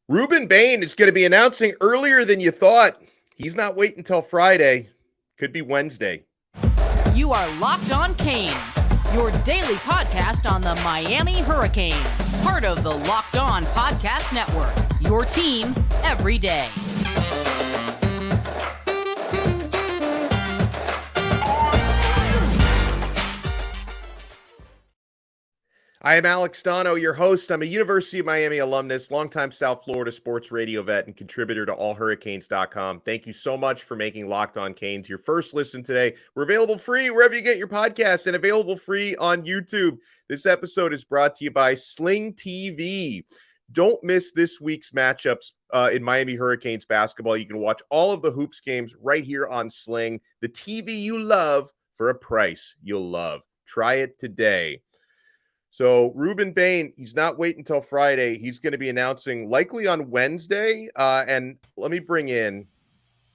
Rueben Bain is going to be announcing earlier than you thought. He's not waiting until Friday. Could be Wednesday. You are Locked On Canes, your daily podcast on the Miami Hurricanes. Part of the Locked On Podcast Network, your team every day. I am Alex Donno, your host. I'm a University of Miami alumnus, longtime South Florida sports radio vet, and contributor to allhurricanes.com. Thank you so much for making Locked On Canes your first listen today. We're available free wherever you get your podcasts and available free on YouTube. This episode is brought to you by Sling TV. Don't miss this week's matchups in Miami Hurricanes basketball. You can watch all of the Hoops games right here on Sling, the TV you love for a price you'll love. Try it today. So Rueben Bain, he's not waiting until Friday. He's going to be announcing likely on Wednesday. And let me bring in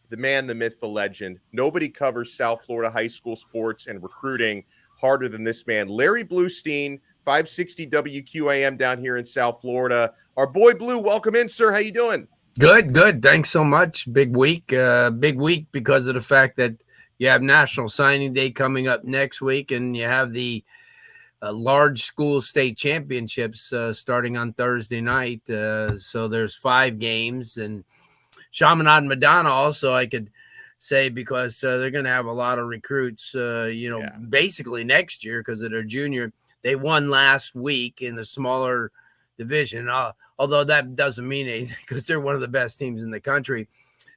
the man, the myth, the legend. Nobody covers South Florida high school sports and recruiting harder than this man. Larry Blustein, 560 WQAM down here in South Florida. Our boy Blue, welcome in, sir. How you doing? Good. Thanks so much. Big week because of the fact that you have National Signing Day coming up next week, and you have the large school state championships starting on Thursday night. So there's 5 games, and Chaminade Madonna also, I could say, because they're going to have a lot of recruits, basically next year because of their junior. They won last week in the smaller division, although that doesn't mean anything because they're one of the best teams in the country.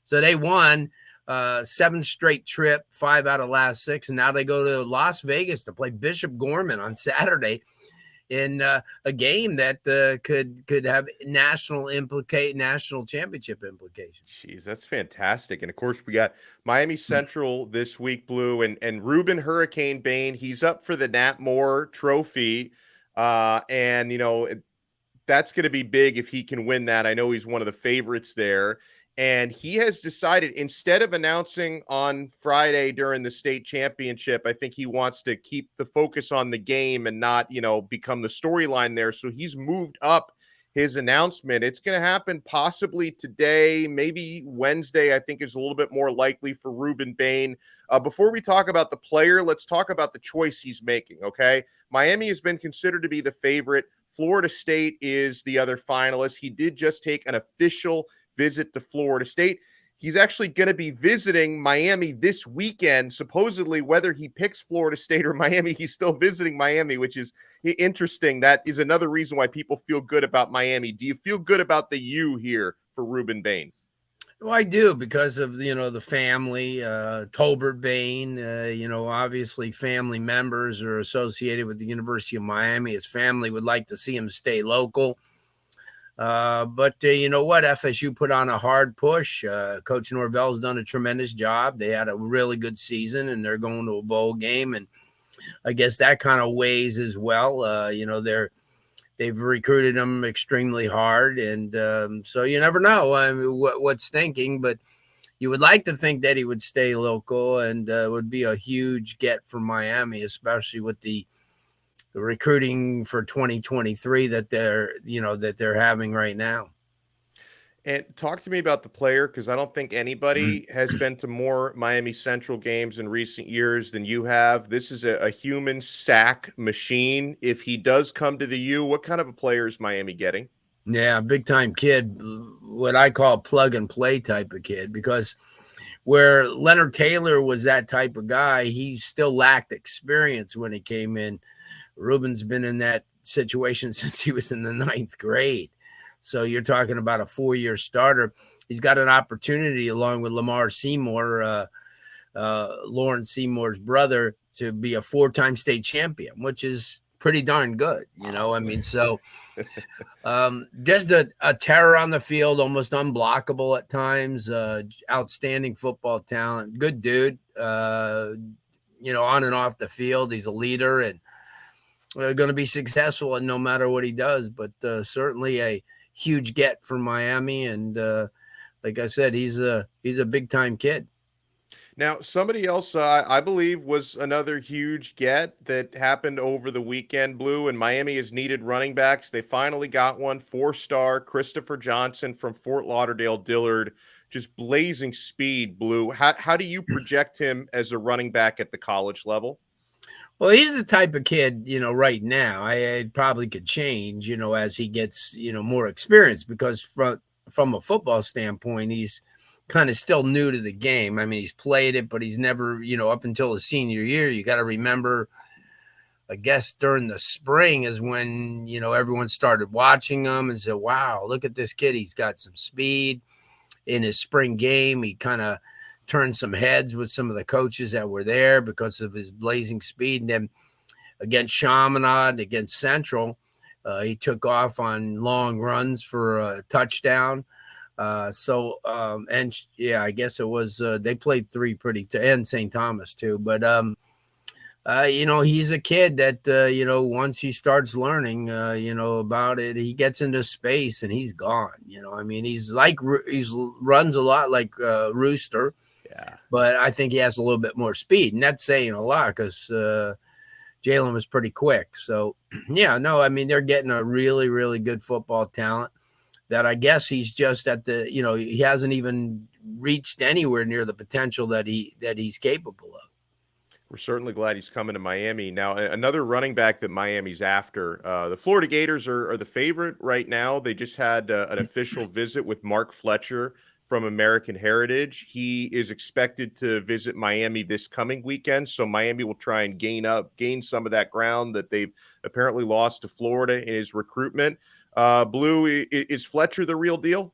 So they won 7 straight trip, 5 out of last 6, and now they go to Las Vegas to play Bishop Gorman on Saturday in a game that could have national championship implications. Jeez, that's fantastic. And of course, we got Miami Central this week, Blue, and Rueben Hurricane Bain. He's up for the Nat Moore Trophy, and that's going to be big if he can win that. I know he's one of the favorites there. And he has decided, instead of announcing on Friday during the state championship, I think he wants to keep the focus on the game and not, become the storyline there. So he's moved up his announcement. It's going to happen possibly today, maybe Wednesday, I think is a little bit more likely for Rueben Bain. Before we talk about the player, let's talk about the choice he's making, okay? Miami has been considered to be the favorite. Florida State is the other finalist. He did just take an official visit to Florida State. He's actually going to be visiting Miami this weekend. Supposedly, whether he picks Florida State or Miami, he's still visiting Miami, which is interesting. That is another reason why people feel good about Miami. Do you feel good about the U here for Rueben Bain? Well, I do, because of, the family, Tolbert Bain, obviously family members are associated with the University of Miami. His family would like to see him stay local. But you know what? FSU put on a hard push. Coach Norvell's done a tremendous job. They had a really good season, and they're going to a bowl game. And I guess that kind of weighs as well. They've recruited him extremely hard. And so you never know what's thinking. But you would like to think that he would stay local, and would be a huge get for Miami, especially with the recruiting for 2023 that they're having right now. And talk to me about the player, because I don't think anybody has been to more Miami Central games in recent years than you have. This is a human sack machine. If he does come to the U, what kind of a player is Miami getting? Yeah, big time kid, what I call plug and play type of kid, because where Leonard Taylor was that type of guy, he still lacked experience when he came in. Ruben's been in that situation since he was in the 9th grade. So you're talking about a 4-year starter. He's got an opportunity, along with Lamar Seymour, Lawrence Seymour's brother, to be a 4-time state champion, which is pretty darn good. So just a terror on the field, almost unblockable at times, outstanding football talent, good dude, on and off the field. He's a leader, and going to be successful no matter what he does, but certainly a huge get for Miami. And like I said, he's a big time kid. Now, somebody else, I believe, was another huge get that happened over the weekend, Blue, and Miami has needed running backs. They finally got one, 4-star Christopher Johnson from Fort Lauderdale Dillard, just blazing speed, Blue. How do you project him as a running back at the college level? Well, he's the type of kid, right now, I probably could change, as he gets, more experience because from a football standpoint, he's kind of still new to the game. I mean, he's played it, but he's never, up until his senior year. You got to remember, I guess during the spring is when, everyone started watching him and said, wow, look at this kid. He's got some speed in his spring game. He kind of turned some heads with some of the coaches that were there because of his blazing speed. And then against Chaminade, against Central, he took off on long runs for a touchdown. I guess it was they played three and St. Thomas too. But he's a kid that once he starts learning about it, he gets into space and he's gone. I mean, he's runs a lot like Rooster. Yeah. But I think he has a little bit more speed, and that's saying a lot because Jalen was pretty quick. So, yeah, no, I mean, they're getting a really, really good football talent that I guess he's just at the, he hasn't even reached anywhere near the potential that he's capable of. We're certainly glad he's coming to Miami. Now, another running back that Miami's after, the Florida Gators are the favorite right now. They just had an official visit with Mark Fletcher from American Heritage. He is expected to visit Miami this coming weekend, so Miami will try and gain some of that ground that they've apparently lost to Florida in his recruitment. Blue, is Fletcher the real deal?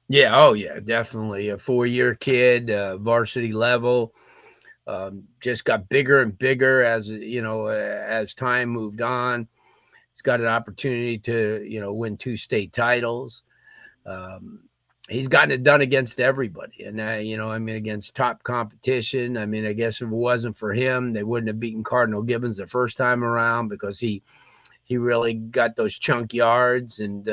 Yeah, oh yeah, definitely a 4-year kid, varsity level. Just got bigger and bigger as time moved on. He's got an opportunity to win 2 state titles. He's gotten it done against everybody. And, against top competition. I mean, I guess if it wasn't for him, they wouldn't have beaten Cardinal Gibbons the first time around because he really got those chunk yards and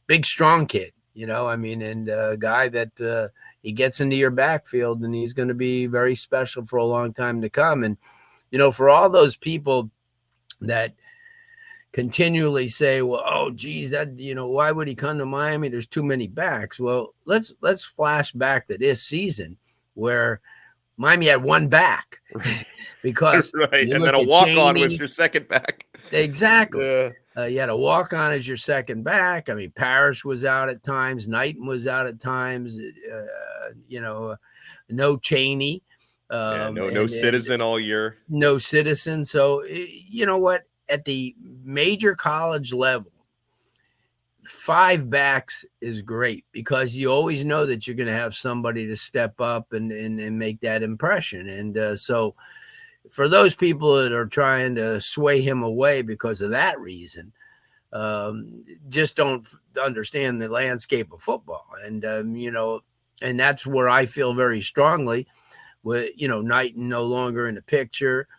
big, strong kid, and a guy that he gets into your backfield and he's going to be very special for a long time to come. And, for all those people that continually say, well, oh, geez, that, why would he come to Miami? There's too many backs. Well, let's flash back to this season where Miami had 1 back because right. And then a walk-on was your second back. Exactly. Yeah. You had a walk-on as your second back. I mean, Parrish was out at times. Knighton was out at times. No Cheney. No Citizen all year. No Citizen. So, you know what? At the major college level, 5 backs is great because you always know that you're going to have somebody to step up and make that impression. And so for those people that are trying to sway him away because of that reason, just don't understand the landscape of football. And, and that's where I feel very strongly with, Knighton no longer in the picture.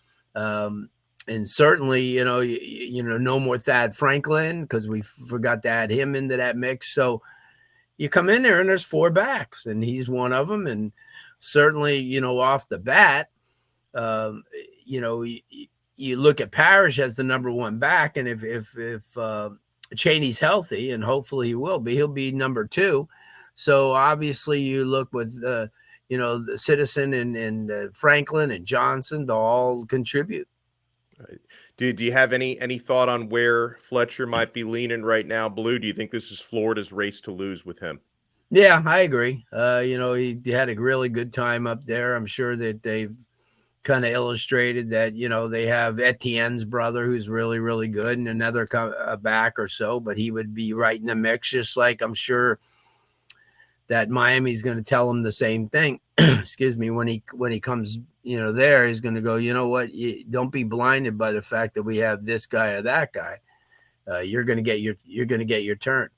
And certainly, no more Thad Franklin because we forgot to add him into that mix. So you come in there and there's 4 backs and he's one of them. And certainly, off the bat, you look at Parrish as the number 1 back. And if Cheney's healthy, and hopefully he will be, he'll be number 2. So obviously you look with, the Citizen and Franklin and Johnson to all contribute. Right. Do you have any thought on where Fletcher might be leaning right now, Blue? Do you think this is Florida's race to lose with him? Yeah, I agree. He had a really good time up there. I'm sure that they've kind of illustrated that, they have Etienne's brother who's really, really good and another back or so, but he would be right in the mix, just like I'm sure that Miami's going to tell him the same thing. Excuse me, when he comes, there, he's going to go, you know what? Don't be blinded by the fact that we have this guy or that guy. You're going to get your turn.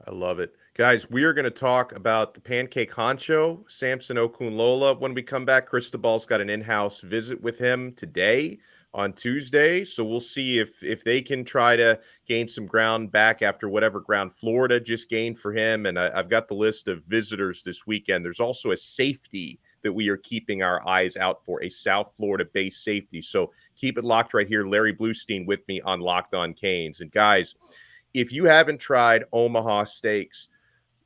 I love it. Guys, we are going to talk about the Pancake Honcho, Samson Okunlola. When we come back, Cristobal's got an in-house visit with him today on Tuesday. So we'll see if they can try to gain some ground back after whatever ground Florida just gained for him. And I've got the list of visitors this weekend. There's also a safety that we are keeping our eyes out for, a South Florida-based safety. So keep it locked right here. Larry Blustein with me on Locked On Canes. And guys, if you haven't tried Omaha Steaks,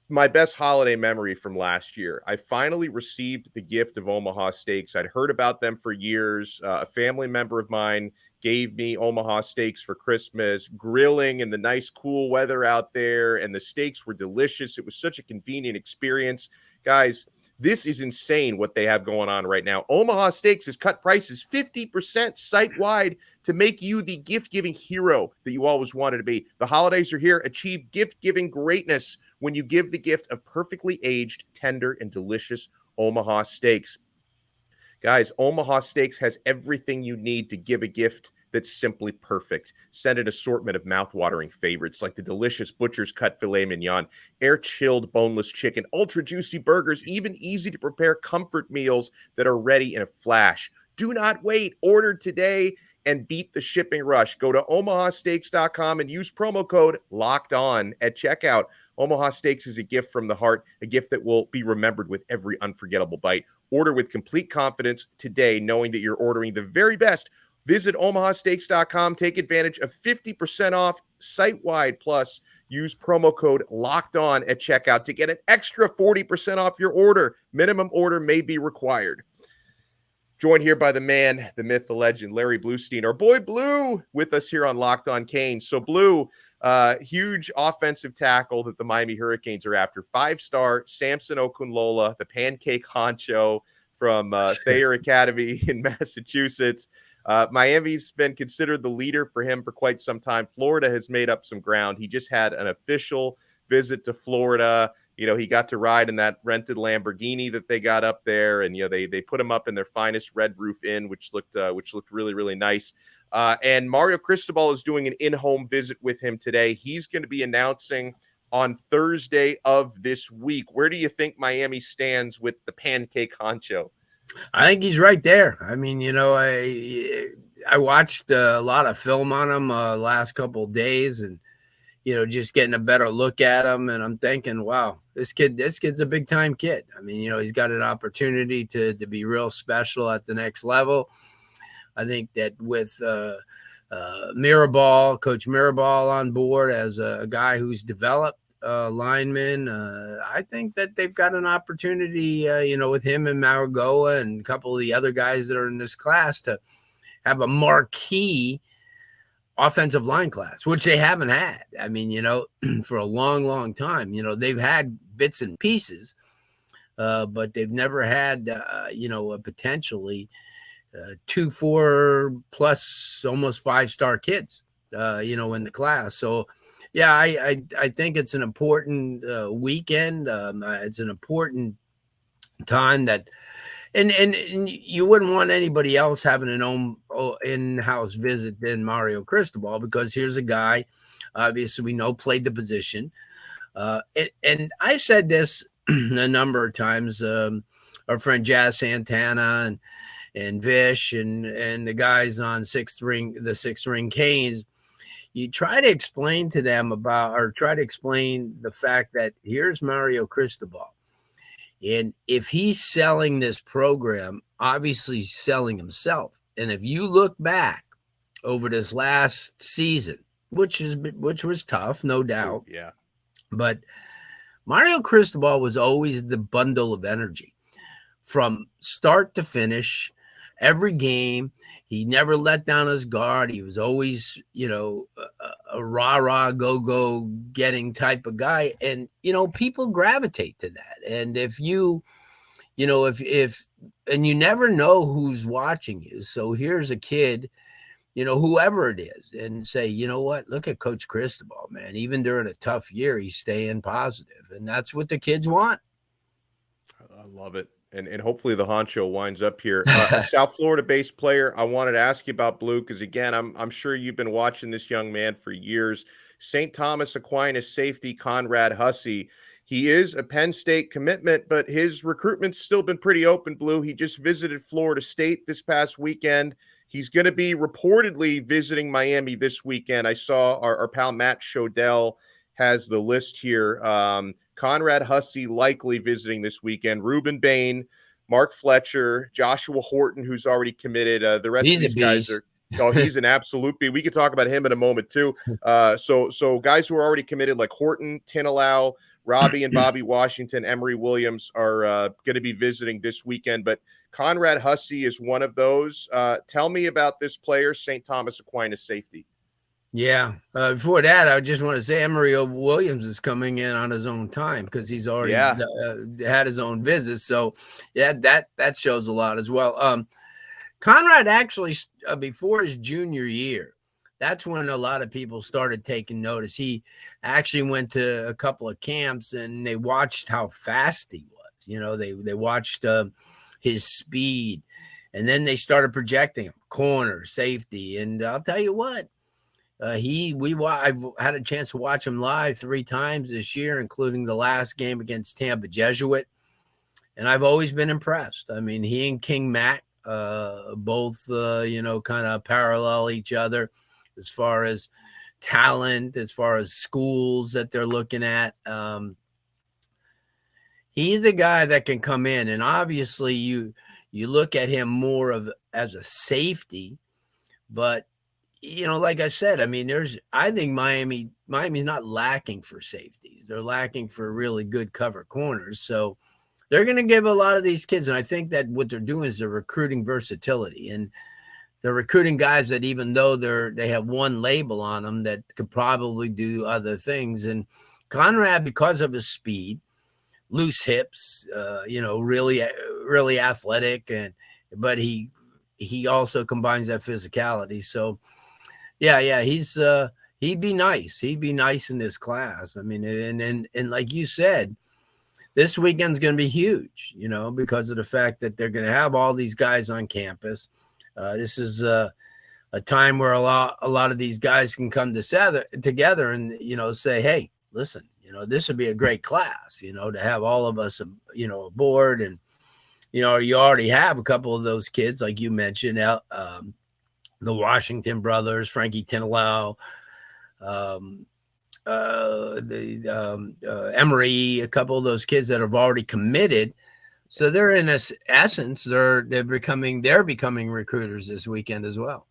my best holiday memory from last year, I finally received the gift of Omaha Steaks. I'd heard about them for years. A family member of mine gave me Omaha Steaks for Christmas, grilling in the nice cool weather out there, and the steaks were delicious. It was such a convenient experience. Guys, this is insane what they have going on right now. Omaha Steaks has cut prices 50% site-wide to make you the gift-giving hero that you always wanted to be. The holidays are here. Achieve gift-giving greatness when you give the gift of perfectly aged, tender, and delicious Omaha Steaks. Guys, Omaha Steaks has everything you need to give a gift that's simply perfect. Send an assortment of mouth-watering favorites like the delicious butcher's cut filet mignon, air-chilled boneless chicken, ultra-juicy burgers, even easy-to-prepare comfort meals that are ready in a flash. Do not wait. Order today and beat the shipping rush. Go to omahasteaks.com and use promo code LOCKEDON at checkout. Omaha Steaks is a gift from the heart, a gift that will be remembered with every unforgettable bite. Order with complete confidence today, knowing that you're ordering the very best. Visit omahasteaks.com. Take advantage of 50% off site-wide. Plus, use promo code LOCKEDON at checkout to get an extra 40% off your order. Minimum order may be required. Joined here by the man, the myth, the legend, Larry Blustein, our boy Blue, with us here on Locked On Canes. So, Blue, huge offensive tackle that the Miami Hurricanes are after. 5-star Samson Okunlola, the Pancake Honcho from Thayer Academy in Massachusetts. Miami's been considered the leader for him for quite some time. Florida has made up some ground. He just had an official visit to Florida. You know, he got to ride in that rented Lamborghini that they got up there, and you know they put him up in their finest Red Roof Inn, which looked really, really nice. And Mario Cristobal is doing an in-home visit with him today. He's going to be announcing on Thursday of this week. Where do you think Miami stands with the Pancake Honcho? I think he's right there. I mean, you know, I watched a lot of film on him last couple of days, and you know, just getting a better look at him, and I'm thinking, wow, this kid's a big time kid. I mean, you know, he's got an opportunity to be real special at the next level. I think that with Mirabal, Coach Mirabal on board as a guy who's developed lineman, I think that they've got an opportunity, you know, with him and Marigoa and a couple of the other guys that are in this class to have a marquee offensive line class, which they haven't had. I mean, you know, for a long, long time, you know, they've had bits and pieces, but they've never had, you know, a potentially 2-4 plus almost 5-star kids, you know, in the class. So, yeah, I think it's an important weekend. It's an important time that, and you wouldn't want anybody else having an own in-house visit than Mario Cristobal, because here's a guy, obviously we know, played the position. And I've said this a number of times. Our friend Jazz Santana and Vish and the guys on the sixth ring Canes, you try to explain to them try to explain the fact that here's Mario Cristobal. And if he's selling this program, obviously he's selling himself. And if you look back over this last season, which was tough, no doubt. Yeah. But Mario Cristobal was always the bundle of energy from start to finish. Every game, he never let down his guard. He was always, you know, a rah-rah, go-go getting type of guy. And, you know, people gravitate to that. And if you know, and you never know who's watching you. So here's a kid, you know, whoever it is, and say, you know what, look at Coach Cristobal, man. Even during a tough year, he's staying positive. And that's what the kids want. I love it. And hopefully the Honcho winds up here. A South Florida-based player I wanted to ask you about, Blue, because, again, I'm sure you've been watching this young man for years. St. Thomas Aquinas safety Conrad Hussey. He is a Penn State commitment, but his recruitment's still been pretty open, Blue. He just visited Florida State this past weekend. He's going to be reportedly visiting Miami this weekend. I saw our pal Matt Shodell has the list here. Conrad Hussey likely visiting this weekend. Rueben Bain, Mark Fletcher, Joshua Horton, who's already committed. The rest He's of a these guys beast. he's an absolute beast. We could talk about him in a moment too. So guys who are already committed like Horton, Tinalau, Robbie and Bobby Washington, Emory Williams are going to be visiting this weekend. But Conrad Hussey is one of those. Tell me about this player, St. Thomas Aquinas safety. Yeah. Before that, I just want to say Emory Williams is coming in on his own time because he's already had his own visit. So, yeah, that shows a lot as well. Conrad actually, before his junior year, that's when a lot of people started taking notice. He actually went to a couple of camps and they watched how fast he was. You know, they watched his speed, and then they started projecting him, corner, safety. And I'll tell you what, I've had a chance to watch him live 3 times this year, including the last game against Tampa Jesuit. And I've always been impressed. I mean, he and King Matt, both, kind of parallel each other as far as talent, as far as schools that they're looking at. He's a guy that can come in, and obviously you look at him more as a safety, but like I said, I mean, I think Miami's not lacking for safeties. They're lacking for really good cover corners. So they're going to give a lot of these kids. And I think that what they're doing is they're recruiting versatility, and they're recruiting guys that, even though they have one label on them, that could probably do other things. And Conrad, because of his speed, loose hips, really, really athletic, but he also combines that physicality. So, yeah, he'd be nice. He'd be nice in this class. I mean, and like you said, this weekend's going to be huge, because of the fact that they're going to have all these guys on campus. This is a time where a lot of these guys can come together and, say, hey, listen, this would be a great class, to have all of us, aboard. And, you already have a couple of those kids, like you mentioned, the Washington brothers, Frankie Tinalau, Emory, a couple of those kids that have already committed. So they're, in essence, they're becoming recruiters this weekend as well.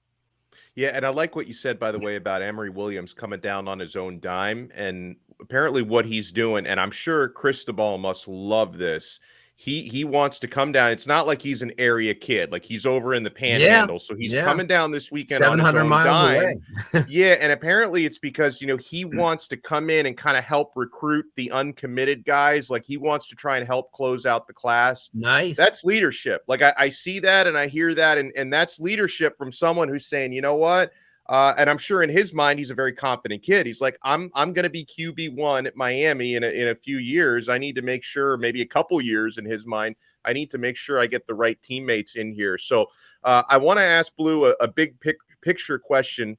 Yeah, and I like what you said, by the way, about Emory Williams coming down on his own dime, and apparently what he's doing, and I'm sure Cristobal must love this. He wants to come down. It's not like he's an area kid. Like, he's over in the Panhandle. So he's coming down this weekend on his own 700 miles dime. away. Yeah, and apparently it's because, he wants to come in and kind of help recruit the uncommitted guys. Like, he wants to try and help close out the class. Nice. That's leadership. Like, I see that and I hear that, and that's leadership from someone who's saying, you know what? And I'm sure in his mind, he's a very confident kid. He's like, I'm going to be QB1 at Miami in a few years. I need to make sure, maybe a couple years in his mind, I need to make sure I get the right teammates in here. So I want to ask Blue a big picture question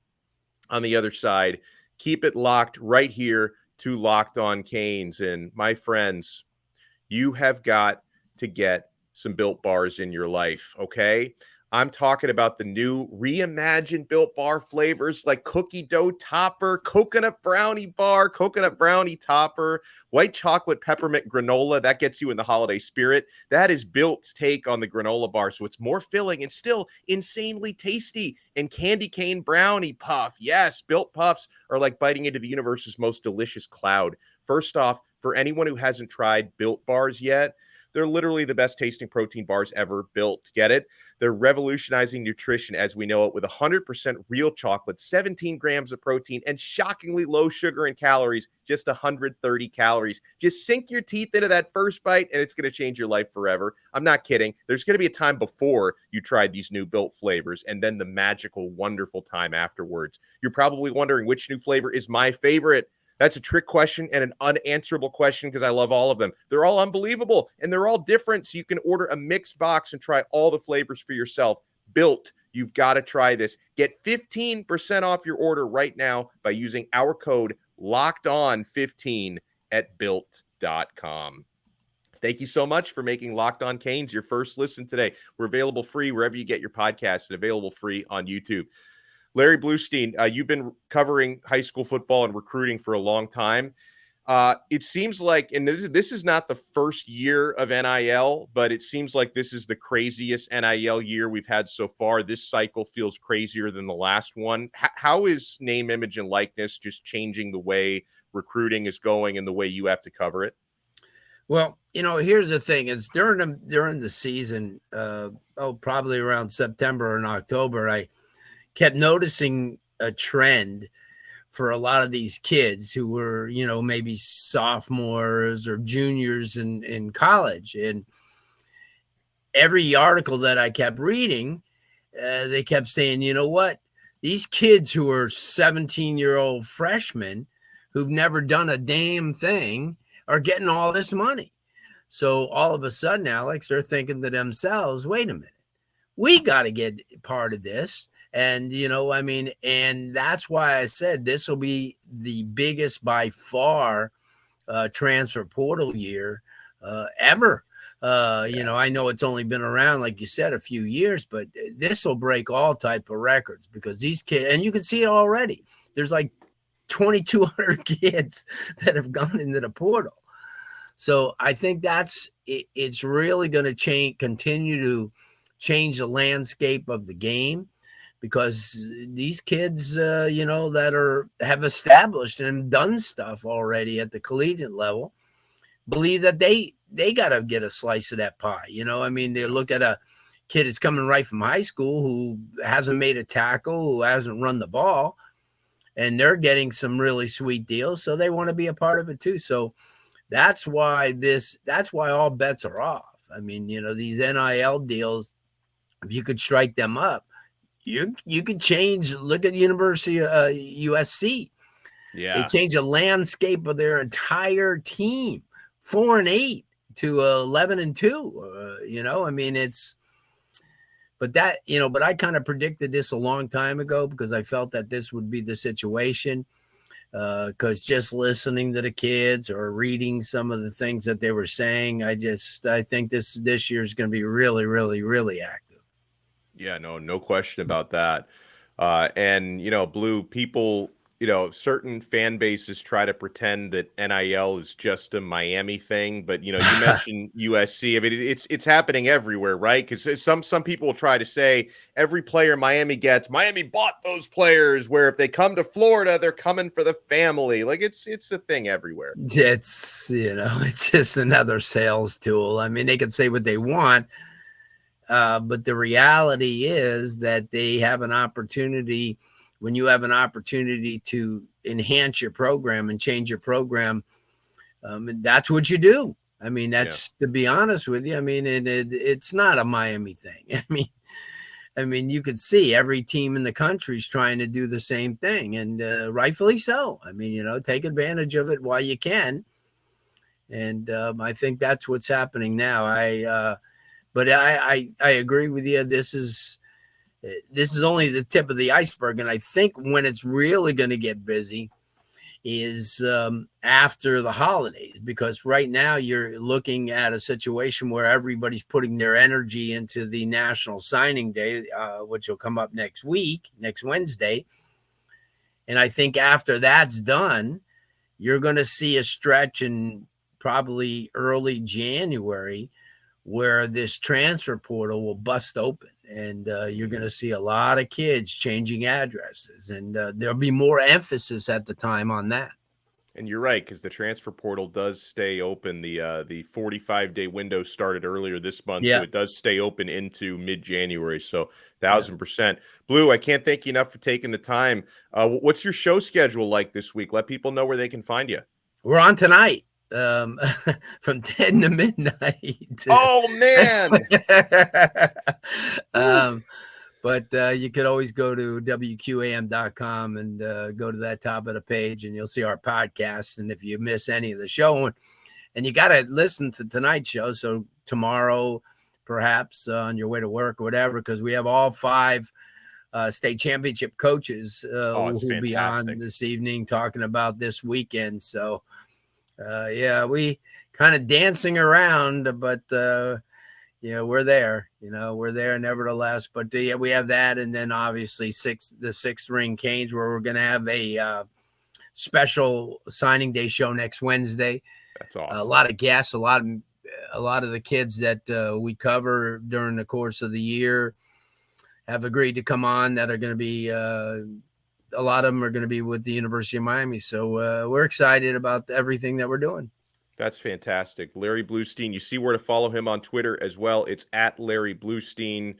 on the other side. Keep it locked right here to Locked On Canes. And my friends, you have got to get some Built Bars in your life, okay? I'm talking about the new reimagined Built Bar flavors like cookie dough topper, coconut brownie bar, coconut brownie topper, white chocolate peppermint granola. That gets you in the holiday spirit. That is Built's take on the granola bar. So it's more filling and still insanely tasty. And candy cane brownie puff. Yes, Built Puffs are like biting into the universe's most delicious cloud. First off, for anyone who hasn't tried Built Bars yet, they're literally the best tasting protein bars ever built. Get it? They're revolutionizing nutrition as we know it with 100% real chocolate, 17 grams of protein, and shockingly low sugar and calories, just 130 calories. Just sink your teeth into that first bite, and it's going to change your life forever. I'm not kidding. There's going to be a time before you tried these new Built flavors, and then the magical, wonderful time afterwards. You're probably wondering which new flavor is my favorite. That's a trick question and an unanswerable question because I love all of them. They're all unbelievable and they're all different. So you can order a mixed box and try all the flavors for yourself. Built, you've got to try this. Get 15% off your order right now by using our code LOCKEDON15 at built.com. Thank you so much for making Locked On Canes your first listen today. We're available free wherever you get your podcasts and available free on YouTube. Larry Blustein, you've been covering high school football and recruiting for a long time. It seems like, and this is not the first year of NIL, but it seems like this is the craziest NIL year we've had so far. This cycle feels crazier than the last one. How is name, image, and likeness just changing the way recruiting is going and the way you have to cover it? Well, here's the thing: is during the season, probably around September and October, I kept noticing a trend for a lot of these kids who were, maybe sophomores or juniors in college. And every article that I kept reading, they kept saying, you know what? These kids who are 17-year-old freshmen who've never done a damn thing are getting all this money. So all of a sudden, Alex, they're thinking to themselves, wait a minute, we got to get part of this. And, and that's why I said this will be the biggest by far transfer portal year ever. I know it's only been around, like you said, a few years, but this will break all type of records because these kids, and you can see it already. There's like 2,200 kids that have gone into the portal. So I think it's really going to continue to change the landscape of the game. Because these kids, that have established and done stuff already at the collegiate level, believe that they got to get a slice of that pie. They look at a kid that's coming right from high school who hasn't made a tackle, who hasn't run the ball, and they're getting some really sweet deals. So they want to be a part of it too. So that's why all bets are off. These NIL deals, if you could strike them up, you could change. Look at University USC. Yeah, they change the landscape of their entire team, 4-8 to 11-2. It's. But that, but I kind of predicted this a long time ago because I felt that this would be the situation. Because just listening to the kids or reading some of the things that they were saying, I think this year is going to be really, really, really active. Yeah, no question about that. And, Blue, people, certain fan bases try to pretend that NIL is just a Miami thing. But, you mentioned USC. It's happening everywhere, right? Because some people will try to say every player Miami gets, Miami bought those players, where if they come to Florida, they're coming for the family. Like it's a thing everywhere. It's, it's just another sales tool. They can say what they want. But the reality is that they have an opportunity. When you have an opportunity to enhance your program and change your program, that's what you do. To be honest with you, it's not a Miami thing. You could see every team in the country is trying to do the same thing, and rightfully so. Take advantage of it while you can. And I think that's what's happening now. But I agree with you. This is only the tip of the iceberg. And I think when it's really going to get busy is after the holidays, because right now you're looking at a situation where everybody's putting their energy into the National Signing Day, which will come up next Wednesday. And I think after that's done, you're going to see a stretch in probably early January where this transfer portal will bust open, and you're going to see a lot of kids changing addresses, and there'll be more emphasis at the time on that. And you're right, because the transfer portal does stay open. The 45-day window started earlier this month, so it does stay open into mid-January. So 1,000%. Blue, I can't thank you enough for taking the time. What's your show schedule like this week? Let people know where they can find you. We're on tonight. From 10 to midnight. Oh man. But you could always go to WQAM.com and go to that top of the page, and you'll see our podcast. And if you miss any of the show, and you got to listen to tonight's show, so tomorrow, perhaps on your way to work or whatever, because we have all 5 state championship coaches who will be on this evening talking about this weekend. So we kind of dancing around, but we're there. We're there nevertheless. But we have that, and then obviously the 6th ring Canes, where we're going to have a special signing day show next Wednesday. That's awesome. A lot of guests, a lot of the kids that we cover during the course of the year have agreed to come on. That are going to be a lot of them are going to be with the University of Miami. So we're excited about everything that we're doing. That's fantastic. Larry Blustein, you see where to follow him on Twitter as well. It's at Larry Blustein.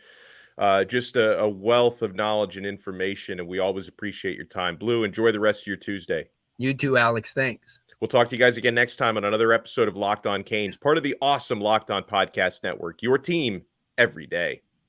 Just a wealth of knowledge and information, and we always appreciate your time. Blue, enjoy the rest of your Tuesday. You too, Alex. Thanks. We'll talk to you guys again next time on another episode of Locked On Canes, part of the awesome Locked On Podcast Network, your team every day.